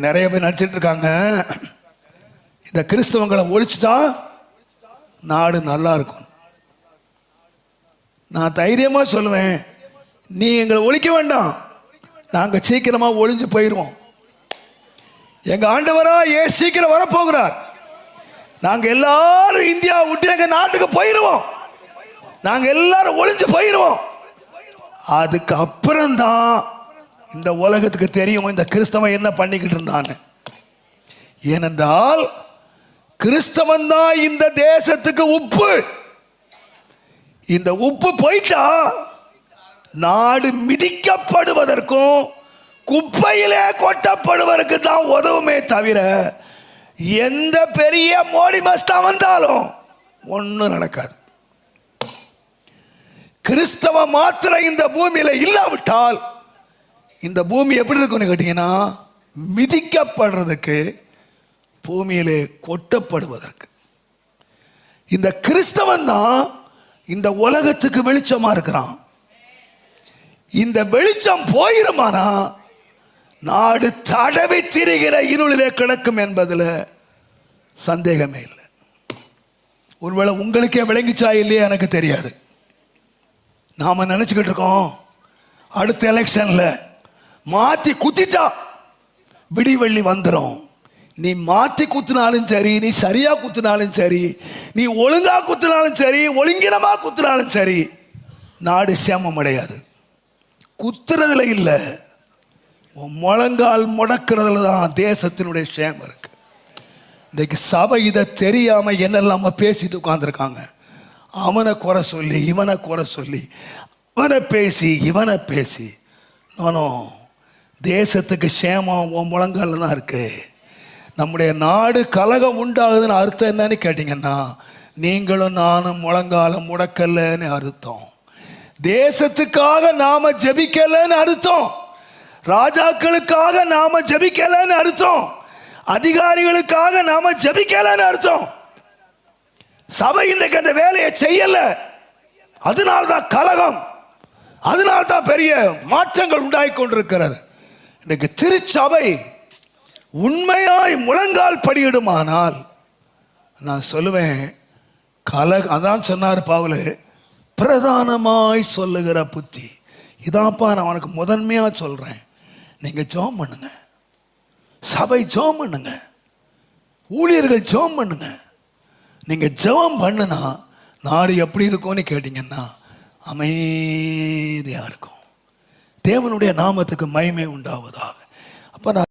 நிறைய பேர் நடிச்சிட்டு இருக்காங்க. இந்த கிறிஸ்தவங்களை ஒழிச்சுட்டா நாடு நல்லா இருக்கும். நான் தைரியமா சொல்லுவேன், நீ எங்களை ஒழிக்க வேண்டாம், நாங்க சீக்கிரமா ஒழிஞ்சு போயிடுவோம். எங்க ஆண்டவரா சீக்கிரம் வரப்போகிறார். நாங்க எல்லாரும் இந்தியா விட்டு எங்க நாட்டுக்கு போயிடுவோம். நாங்க எல்லாரும் ஒழிஞ்சு போயிடுவோம். அதுக்கு அப்புறம்தான் இந்த உலகத்துக்கு தெரியும் இந்த கிறிஸ்தவன் என்ன பண்ணிக்கிட்டு இருந்தான்னு. ஏனென்றால் கிறிஸ்தவன் தான் இந்த தேசத்துக்கு உப்பு. இந்த உப்பு போயிட்டா நாடு மிதிக்கப்படுவதற்கும் குப்பையிலே கொட்டப்படுவதற்கு தான் உதவுமே தவிர எந்த பெரிய மோடி மஸ்தா வந்தாலும் ஒன்றும் நடக்காது. கிறிஸ்தவ மாத்திரம் இந்த பூமியில இல்லாவிட்டால் இந்த பூமி எப்படி இருக்குன்னு கேட்டீங்கன்னா, மிதிக்கப்படுறதுக்கு, பூமியிலே கொட்டப்படுவதற்கு. இந்த கிறிஸ்தவன் தான் இந்த உலகத்துக்கு வெளிச்சமா இருக்கிறான். இந்த வெளிச்சம் போயிருமானா நாடு தடவி திரிகிற இருளிலே கிடக்கும் என்பதில் சந்தேகமே இல்லை. ஒருவேளை உங்களுக்கே விளங்கிச்சா இல்லையா எனக்கு தெரியாது. நாம நினைச்சுக்கிட்டு இருக்கோம் அடுத்த எலெக்ஷன்ல மாத்தி குத்திட்டா விடிவெள்ளி வந்துடும். நீ மாத்தி குத்தினாலும் சரி, நீ சரியா குத்தினாலும் சரி, நீ ஒழுங்கா குத்தினாலும் சரி, ஒழுங்கினமா குத்தினாலும் சரி, நாடு சேமம் அடையாது. குத்துறதுல இல்ல, முழங்கால் முடக்கிறதுல தான் தேசத்தினுடைய சேமம் இருக்கு. இன்னைக்கு சபை இதை தெரியாம என்னெல்லாம பேசிட்டு உட்கார்ந்துருக்காங்க. அவனை குறை சொல்லி, இவனை குறை சொல்லி, அவனை பேசி, இவனை பேசி. நானோ தேசத்துக்கு சேமம் உன் முழங்கால தான் இருக்கு. நம்முடைய நாடு கலகம் உண்டாகுதுன்னு அர்த்தம் என்னன்னு கேட்டீங்கன்னா, நீங்களும் நானும் முழங்கால முடக்கலன்னு அர்த்தம். தேசத்துக்காக நாம ஜெபிக்கலன்னு அர்த்தம். ராஜாக்களுக்காக நாம ஜெபிக்கலன்னு அர்த்தம். அதிகாரிகளுக்காக நாம ஜெபிக்கலன்னு அர்த்தம். சபை இன்றைக்கு அந்த வேலையை செய்யல, அதனால்தான் கலகம், அதனால்தான் பெரிய மாற்றங்கள் உண்டாகி கொண்டிருக்கிறது. இன்றைக்கு திருச்சபை உண்மையாய் முழங்கால் படியிடுமானால் நான் சொல்லுவேன், அதான் சொன்னார் பவுல், பிரதானமாய் சொல்லுகிற புத்தி. இதாப்பா நான் உனக்கு முதன்மையா சொல்றேன். நீங்க ஜெபம் பண்ணுங்க, சபை ஜெபம் பண்ணுங்க, ஊழியர்கள் ஜெபம் பண்ணுங்க. நீங்க ஜெபம் பண்ணுனா நாடு எப்படி இருக்கும்னு கேட்டீங்கன்னா அமைதியா இருக்கும். தேவனுடைய நாமத்துக்கு மகிமை உண்டாவதாக. அப்ப நான்